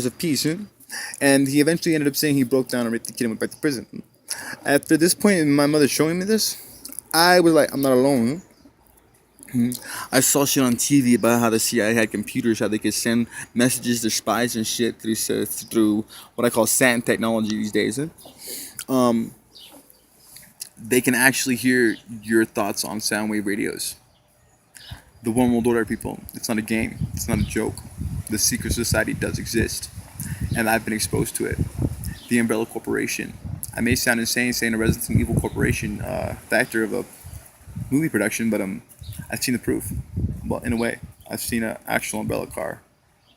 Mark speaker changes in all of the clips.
Speaker 1: of peace, and he eventually ended up saying he broke down and raped the kid and went back to prison. After this point, and my mother showing me this, I was like, I'm not alone. I saw shit on TV about how the CIA had computers, how they could send messages to spies and shit through what I call SAN technology these days. They can actually hear your thoughts on sound wave radios. The one world order, people. It's not a game. It's not a joke. The secret society does exist, and I've been exposed to it. The Umbrella Corporation. I may sound insane saying a Resident Evil Corporation factor of a movie production, but I've seen the proof. Well, in a way, I've seen an actual Umbrella car,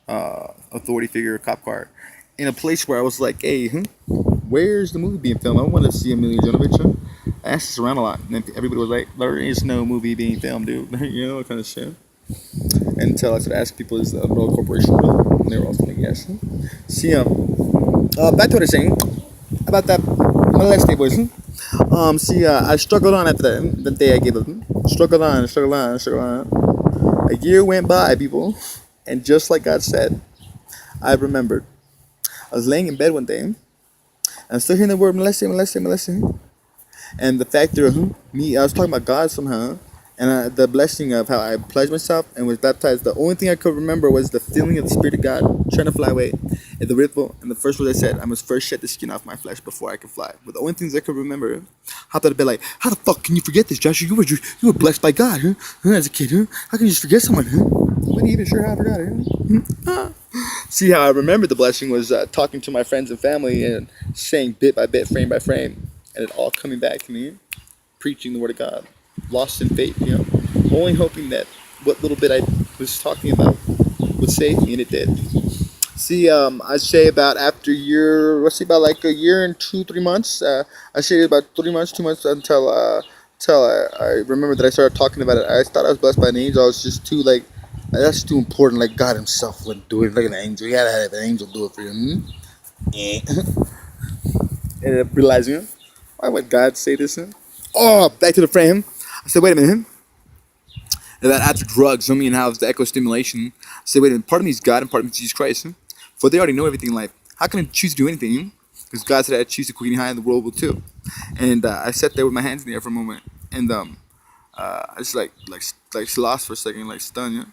Speaker 1: authority figure, cop car, in a place where I was like, hey, where's the movie being filmed? I want to see Emilia Jovovich. I asked this around a lot, and everybody was like, there is no movie being filmed, dude. You know, kind of shit. Until I started asking people, is the Umbrella Corporation real? And they were all like, yes. See, back to what I was saying about that molesting boys. I struggled on after that. The day I gave up. Struggled on. A year went by, people, and just like God said, I remembered. I was laying in bed one day, and I'm still hearing the word molesting. And the factor of me, I was talking about God somehow, and the blessing of how I pledged myself and was baptized. The only thing I could remember was the feeling of the Spirit of God trying to fly away, and the ripple. And the first words I said, I must first shed the skin off my flesh before I can fly. But the only things I could remember, hopped out of bed like, how the fuck can you forget this, Joshua? You were blessed by God, as a kid, How can you just forget someone, I wasn't even sure how I forgot it, See how I remembered the blessing was talking to my friends and family and saying bit by bit, frame by frame, and it all coming back to me, preaching the word of God, lost in faith, only hoping that what little bit I was talking about would save me, and it did. See, I'd say about after a year, let's say about like a year and 2-3 months. I say about 3 months, 2 months until I remember that I started talking about it. I thought I was blessed by an angel. I was just too like, that's too important. Like God Himself wouldn't do it. Like an angel, you gotta have an angel do it for you. And realizing, why would God say this? Oh, back to the frame. I said, wait a minute. And that after drugs, and how the echo stimulation. I said, wait a minute. Part of me is God and part of me is Jesus Christ. For they already know everything in life. How can I choose to do anything? Because God said I'd choose to quicken high in the world will too. And I sat there with my hands in the air for a moment, and I just like lost for a second, like stunned.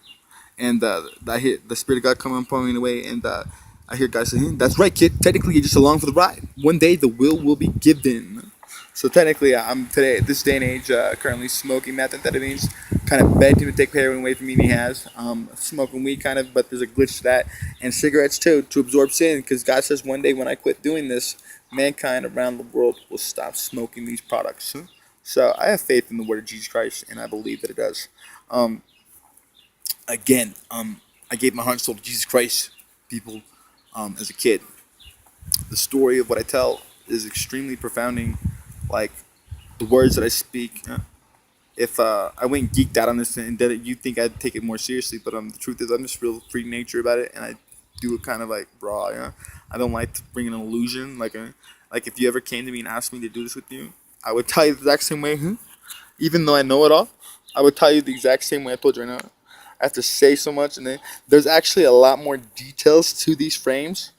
Speaker 1: And I hear the Spirit of God coming upon me in a way, and I hear God say, "That's right, kid. Technically, you're just along for the ride. One day, the will be given." So technically, I'm today, at this day and age, currently smoking methamphetamines. Kind of begged him to take heroin away from me, and he has. Smoking weed, kind of, but there's a glitch to that. And cigarettes too, to absorb sin, because God says one day when I quit doing this, mankind around the world will stop smoking these products. So I have faith in the word of Jesus Christ, and I believe that it does. Again, I gave my heart and soul to Jesus Christ, people, as a kid. The story of what I tell is extremely profounding. Like the words that I speak. If I went geeked out on this and did it, you'd think I'd take it more seriously. But the truth is, I'm just real freak nature about it, and I do it kind of like raw. I don't like to bring an illusion. Like if you ever came to me and asked me to do this with you, I would tell you the exact same way. Even though I know it all, I would tell you the exact same way I told you right now. I have to say so much, and then there's actually a lot more details to these frames,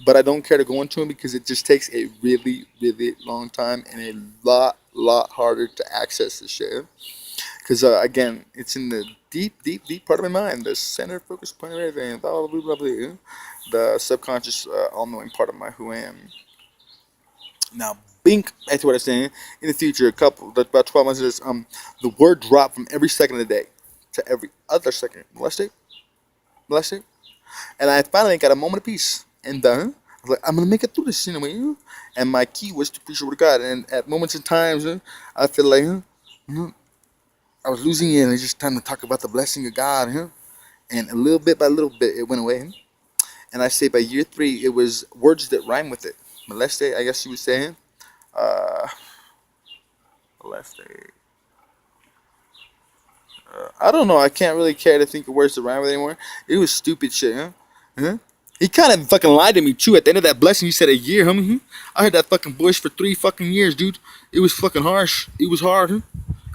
Speaker 1: but I don't care to go into them because it just takes a really, really long time and a lot harder to access this shit. Because again, it's in the deep part of my mind, the center focus point of everything, blah blah blah blah, the subconscious, all-knowing part of my who I am. Now, bink, back to what I was saying. In the future, about 12 months of this, the word dropped from every second of the day to every other second. Molested. And I finally got a moment of peace. And I was like, I'm going to make it through this anyway. And my key was to preach the word of God. And at moments and times, I feel like I was losing it. And it's just time to talk about the blessing of God. And a little bit by little bit, it went away. And I say by year 3, it was words that rhyme with it. Molested, I guess you would say. Molested. I don't know. I can't really care to think of words to rhyme with anymore. It was stupid shit, He kind of fucking lied to me too. At the end of that blessing, he said a year, homie. I heard that fucking voice for 3 fucking years, dude. It was fucking harsh. It was hard,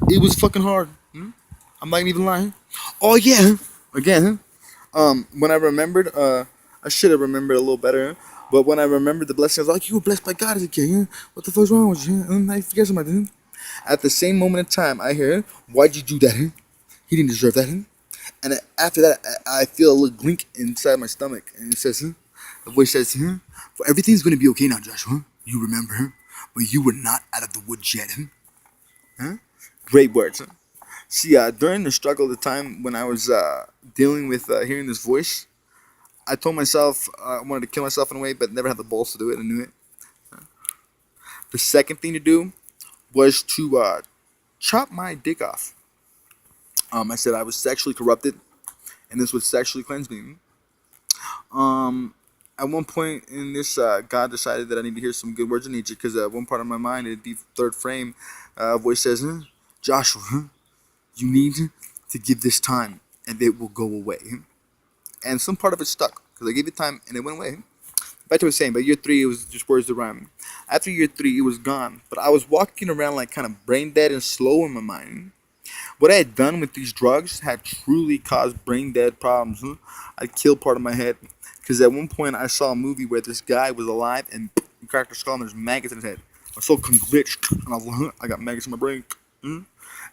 Speaker 1: It was fucking hard. I'm not even lying. Oh yeah, again, when I remembered,
Speaker 2: I should have remembered a little better. But when I remembered the blessing, I was like, "You were blessed by God as a kid. What the fuck's wrong with you? I forget something." At the same moment in time, I hear, "Why'd you do that? He didn't deserve that." And after that, I feel a little glink inside my stomach, and it says, the voice says, "For everything's gonna be okay now, Joshua. You remember, but you were not out of the woods yet." Huh? Great words. See, during the struggle, the time when I was dealing with hearing this voice, I told myself I wanted to kill myself in a way, but never had the balls to do it. I knew it. The second thing to do was to chop my dick off. I said I was sexually corrupted, and this would sexually cleanse me. Um, at one point in this, God decided that I need to hear some good words of nature because one part of my mind, in the third frame, voice says, "Joshua, you need to give this time, and it will go away." And some part of it stuck because I gave it time and it went away. Back to what I was saying, by year three, it was just words to rhyme. After year three, it was gone. But I was walking around like kind of brain dead and slow in my mind. What I had done with these drugs had truly caused brain dead problems. I'd killed part of my head. Because at one point, I saw a movie where this guy was alive and he cracked his skull and there's maggots in his head. My soul glitched and I was like, I got maggots in my brain.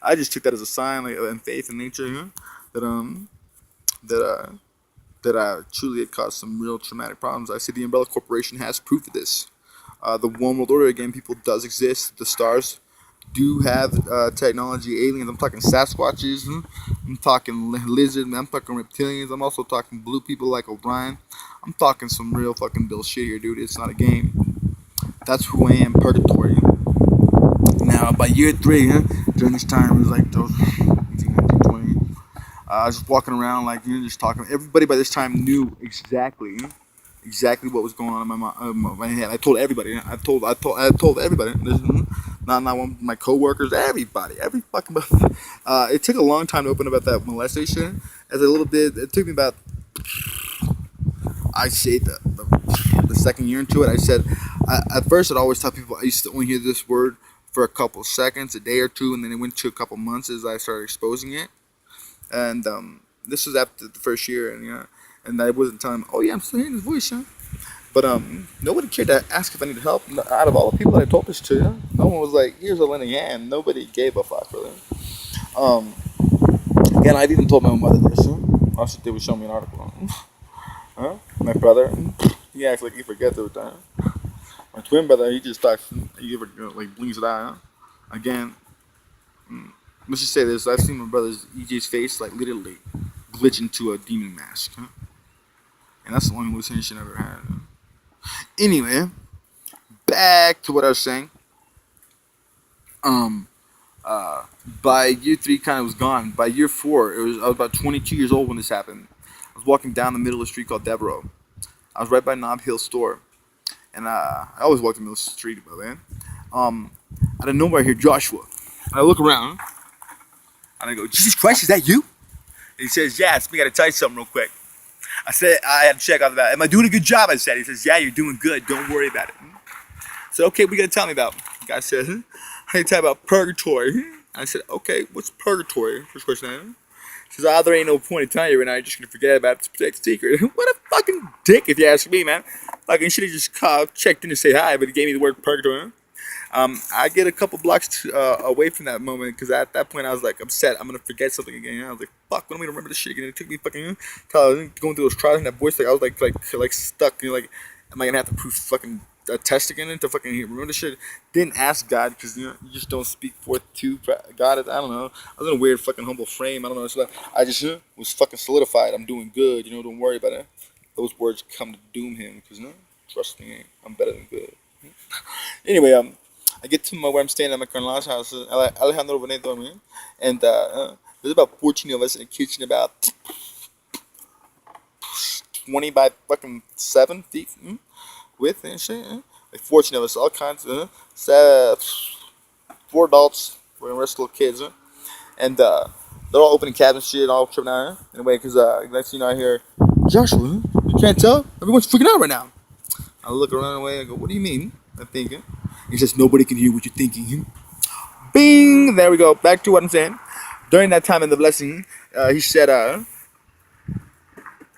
Speaker 2: I just took that as a sign, like, and faith in nature, that that truly had caused some real traumatic problems. I see the Umbrella Corporation has proof of this. The One World Order, again, people, does exist. The stars do have technology, aliens. I'm talking Sasquatches. I'm talking lizards. I'm talking reptilians. I'm also talking blue people like O'Brien. I'm talking some real fucking bill shit here, dude. It's not a game. That's who I am, purgatory. Now, by year three, during this time, it was like those 1920. I was just walking around, like, just talking. Everybody by this time knew exactly what was going on in my head. I told everybody. I told everybody. Not one of my coworkers. Everybody. Every fucking. It took a long time to open about that molestation. As a little bit, it took me about. I say the second year into it. I said, at first I'd always tell people I used to only hear this word for a couple seconds, a day or two, and then it went to a couple months as I started exposing it. And this was after the first year, and I wasn't telling him, "Oh yeah, I'm still hearing his voice, huh?" But nobody cared to ask if I needed help. Out of all the people that I told this to, no one was like, "Here's a lending hand." Nobody gave a fuck, really. Um, Again, I even told my mother this. All she did was show me an article. My brother, he acts like he forgets every time. My twin brother, he just talks, he ever like blinks it out. Again, let's just say this: I've seen my brother's EJ's face like literally glitch into a demon mask, and that's the only hallucination I ever had. Anyway, back to what I was saying. Um, by year three, kind of was gone. By year four, I was about 22 years old when this happened. I was walking down the middle of the street called Devereaux. I was right by Nob Hill store, and I always walked the middle of the street, by the way. Out of nowhere, I hear Joshua. And I look around, and I go, "Jesus Christ, is that you?" And he says, "Yeah, it's me. I gotta tell you something real quick." I said, I had to check off that. "Am I doing a good job?" I said. He says, "Yeah, you're doing good. Don't worry about it." I said, "Okay, what are you gonna tell me about?" The guy said, "I tell you about purgatory." I said, "Okay, what's purgatory?" First question. He says, there ain't no point in telling you right now. You're just gonna forget about it to protect the secret." What a fucking dick, if you ask me, man. Fucking should have just called, checked in to say hi, but he gave me the word purgatory. I get a couple blocks away from that moment because at that point I was like upset. I'm gonna forget something again. I was like, "Fuck, when am I gonna remember this shit again?" It took me fucking till I was going through those trials and that voice, like I was like stuck. Like, am I gonna have to prove fucking a test again to fucking remember this shit? Didn't ask God because you just don't speak forth to God. I don't know. I was in a weird fucking humble frame. I don't know. So I just was fucking solidified. I'm doing good. Don't worry about it. Those words come to doom him because trust me, I'm better than good. Anyway, I get to where I'm staying at my Carnala's house, Alejandro Veneto, man, and there's about 14 of us in the kitchen, about 20 by fucking 7 feet width and shit. Like 14 of us, all kinds of 4 adults, for the rest little kids, and they're all opening cabinets, shit, all tripping out. Anyway, because next thing I hear, "Joshua, you can't tell? Everyone's freaking out right now." I look around away. I go, "What do you mean?" I'm thinking. He says, "Nobody can hear what you're thinking." Bing! There we go. Back to what I'm saying. During that time in the blessing, he said,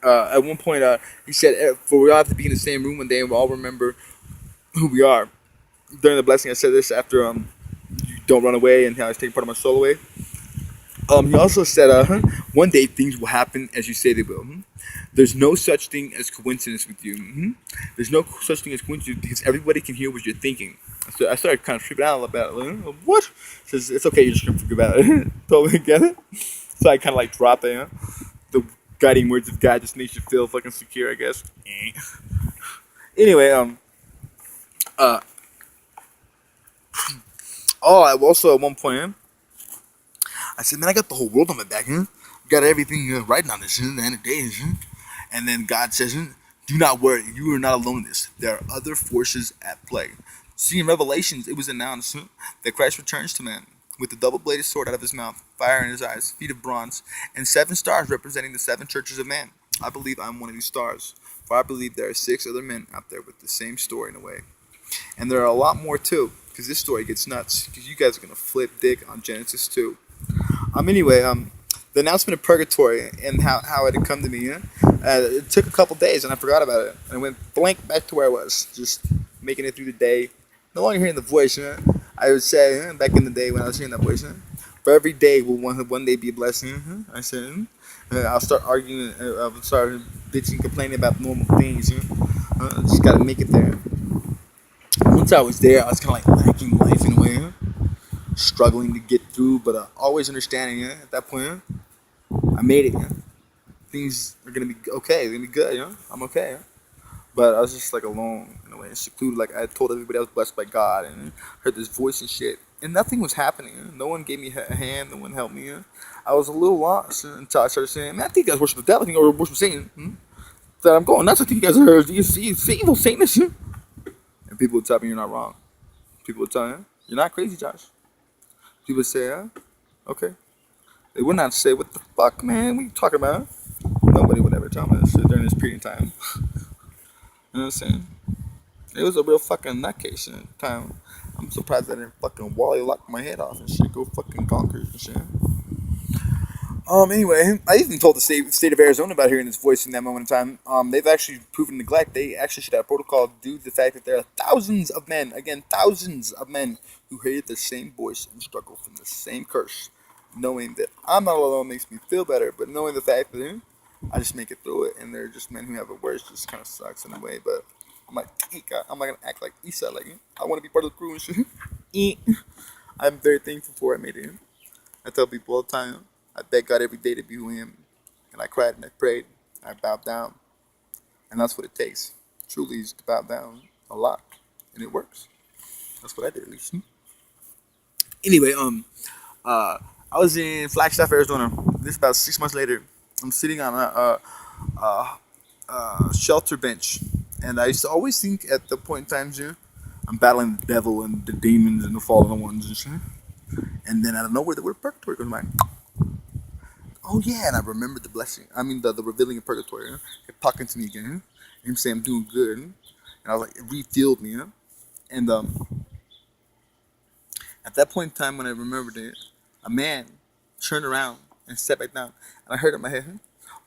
Speaker 2: At one point, he said, "For we all have to be in the same room one day, and we'll all remember who we are." During the blessing, I said this after "You don't run away" and how I was taking part of my soul away. He also said, "One day things will happen as you say they will. There's no such thing as coincidence with you. There's no such thing as coincidence because everybody can hear what you're thinking." So I started kind of freaking out about it. Like, what? He says, "It's okay. You're just gonna forget about it." Totally get it. So I kind of like dropped it. The guiding words of God just makes you feel fucking secure, I guess. Anyway, uh, I also at one point, I said, "Man, I got the whole world on my back, got everything riding on this, at the end of the day, And then God says, "Do not worry, you are not alone in this. There are other forces at play." See, in Revelations, it was announced that Christ returns to man with a double-bladed sword out of his mouth, fire in his eyes, feet of bronze, and 7 stars representing the 7 churches of man. I believe I'm one of these stars, for I believe there are 6 other men out there with the same story in a way. And there are a lot more too, because this story gets nuts, because you guys are going to flip dick on Genesis 2. Anyway, the announcement of purgatory and how it had come to me, it took a couple days and I forgot about it. And I went blank back to where I was, just making it through the day. No longer hearing the voice, I would say, back in the day when I was hearing that voice, for every day will one day be a blessing. I said, I'll start arguing, I'll start bitching, complaining about normal things. Just gotta make it there. Once I was there, I was kind of like lacking life in a way, struggling to get through, but always understanding at that point, I made it. Things are gonna be okay. They're gonna be good. I'm okay. But I was just like alone in a way, secluded. Like I told everybody I was blessed by God and heard this voice and shit, and nothing was happening. No one gave me a hand. No one helped me. I was a little lost until I started saying, "Man, I think you guys worship the devil. I think you worship Satan." That I'm going nuts. I think you guys are evil Satanists. And people would tell me you're not wrong. People would tell you you're not crazy, Josh. People would say, okay. They would not say, "What the fuck, man? What are you talking about?" Nobody would ever tell me this shit during this period of time. You know what I'm saying? It was a real fucking nutcase in the time. I'm surprised I didn't fucking wally lock my head off and shit. Go fucking conkers and shit. Anyway, I even told the state of Arizona about hearing this voice in that moment in time. They've actually proven neglect. They actually should have a protocol due to the fact that there are thousands of men, again, thousands of men who hear the same voice and struggle from the same curse. Knowing that I'm not alone makes me feel better, but knowing the fact that I just make it through it, and they're just men who have it worse just kind of sucks in a way, but I'm like, I'm not going to act like Isa, like, I want to be part of the crew and shit. I'm very thankful for what I made it. I tell people all the time, I beg God every day to be who I am. And I cried and I prayed. I bowed down. And that's what it takes. Truly is to bow down a lot. And it works. That's what I did at least. Anyway, I was in Flagstaff, Arizona. This is about 6 months later. I'm sitting on a shelter bench. And I used to always think at the point in time, I'm battling the devil and the demons and the fallen ones and shit. And then out of nowhere, the word purgatory goes by. Oh yeah, and I remembered the blessing. I mean, the revealing of purgatory. It talking to me again. Him saying I'm doing good. And I was like, it refilled me. And at that point in time when I remembered it, a man turned around and sat back down. And I heard in my head,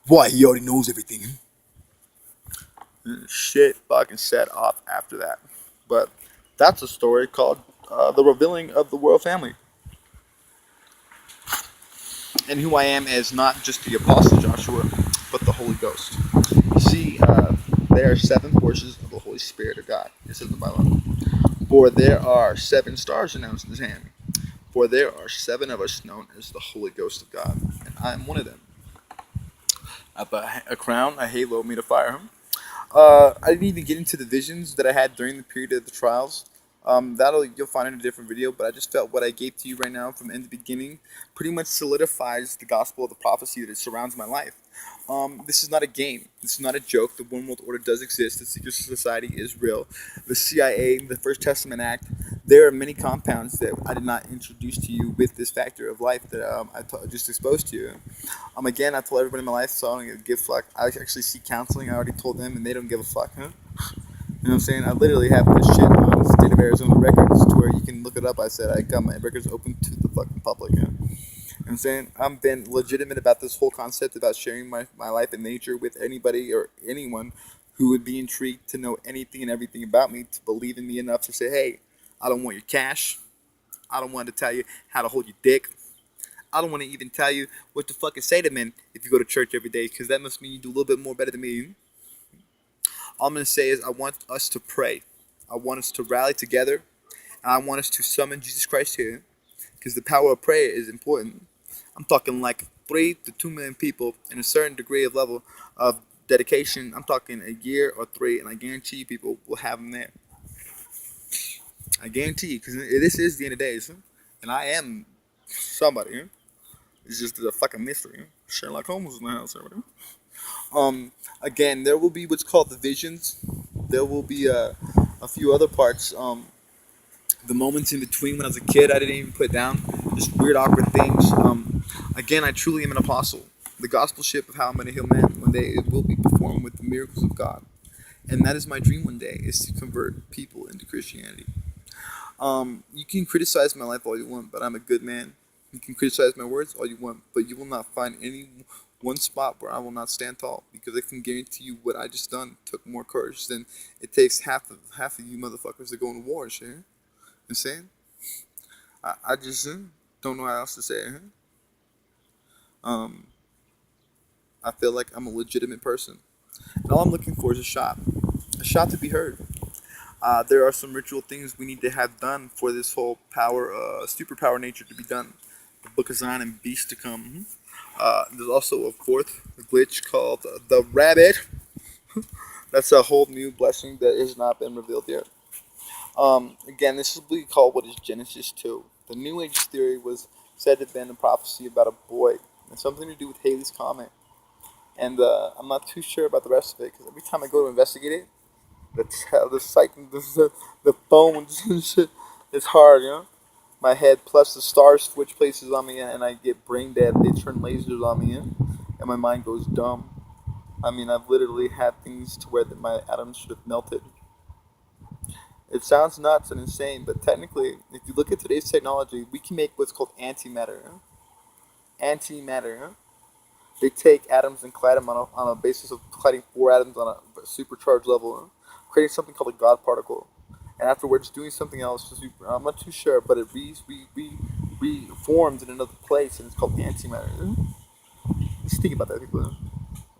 Speaker 2: "Why, he already knows everything." And shit fucking set off after that. But that's a story called The Revealing of the Royal Family. And who I am as not just the Apostle Joshua, but the Holy Ghost. You see, there are 7 portions of the Holy Spirit of God. It says in the Bible. For there are 7 stars announced in his hand. For there are 7 of us known as the Holy Ghost of God. And I am one of them. I have a crown, a halo made of fire. I didn't even get into the visions that I had during the period of the trials. You'll find in a different video, but I just felt what I gave to you right now from end to beginning pretty much solidifies the gospel of the prophecy that surrounds my life. This is not a game. This is not a joke. The One World Order does exist. The secret society is real. The CIA, the First Testament Act. There are many compounds that I did not introduce to you with this factor of life that I just exposed to you. Again, I told everybody in my life, so I don't give a fuck. I actually see counseling. I already told them, and they don't give a fuck, You know what I'm saying? I literally have this shit on the state of Arizona records to where you can look it up. I said I got my records open to the fucking public. You know what I'm saying I'm been legitimate about this whole concept about sharing my life in nature with anybody or anyone who would be intrigued to know anything and everything about me, to believe in me enough to say, hey, I don't want your cash. I don't want to tell you how to hold your dick. I don't want to even tell you what to fucking say to men if you go to church every day, because that must mean you do a little bit more better than me. All I'm going to say is I want us to pray. I want us to rally together. And I want us to summon Jesus Christ here, because the power of prayer is important. I'm talking like 3 to 2 million people in a certain degree of level of dedication. I'm talking a year or 3, and I guarantee you people will have them there. I guarantee you, because this is the end of days, huh? And I am somebody. Huh? It's just a fucking mystery. Huh? Sherlock Holmes is in the house. Everybody. Again, there will be what's called the visions. There will be a few other parts. The moments in between when I was a kid, I didn't even put down. Just weird, awkward things. Again, I truly am an apostle. The gospelship of how I'm going to heal men one day, it will be performed with the miracles of God. And that is my dream one day, is to convert people into Christianity. You can criticize my life all you want, but I'm a good man. You can criticize my words all you want, but you will not find any one spot where I will not stand tall, because I can guarantee you what I just done took more courage than it takes half of you motherfuckers to go into war and shit. You know what I'm saying? I just don't know how else to say it. Um, I feel like I'm a legitimate person. And all I'm looking for is a shot to be heard. There are some ritual things we need to have done for this whole power, superpower nature to be done. The Book of Zion and Beast to come. There's also a fourth glitch called the Rabbit. That's a whole new blessing that has not been revealed yet. Again, this is what we call what is Genesis 2. The New Age theory was said to have been a prophecy about a boy. And something to do with Halley's Comet. And I'm not too sure about the rest of it, because every time I go to investigate it, the psych, the phones and shit, it's hard, you know? My head plus the stars switch places on me, and I get brain dead. They turn lasers on me, and my mind goes dumb. I mean, I've literally had things to where my atoms should have melted. It sounds nuts and insane, but technically, if you look at today's technology, we can make what's called antimatter. Antimatter. They take atoms and collide them on a basis of colliding 4 atoms on a supercharged level, creating something called a God particle. And afterwards, doing something else. I'm not too sure, but it reforms in another place, and it's called antimatter. Just think about that, people.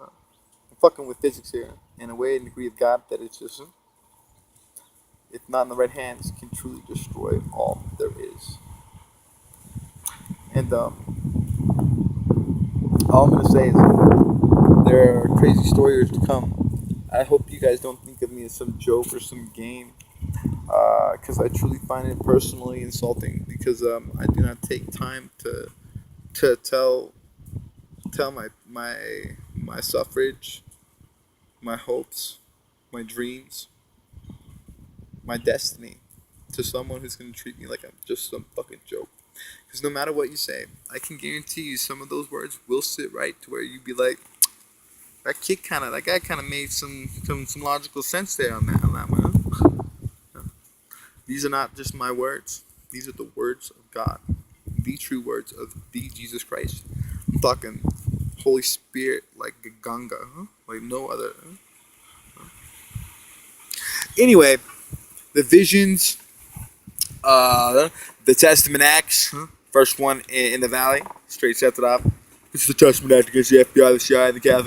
Speaker 2: I'm fucking with physics here in a way and degree of God that it's just, if not in the right hands, can truly destroy all there is. And all I'm gonna say is there are crazy stories to come. I hope you guys don't think of me as some joke or some game, because I truly find it personally insulting. Because I do not take time to tell my suffrage, my hopes, my dreams, my destiny to someone who's going to treat me like I'm just some fucking joke. Because no matter what you say, I can guarantee you some of those words will sit right to where you'd be like, that guy kind of made some logical sense there on that one. Huh? These are not just my words. These are the words of God, the true words of the Jesus Christ. I'm talking Holy Spirit like Ganga, huh? Like no other. Huh? Anyway, the visions, the Testament Acts, huh? First one in the Valley, straight set it off. This is the Testament Act against the FBI, the CIA, and the Catholic.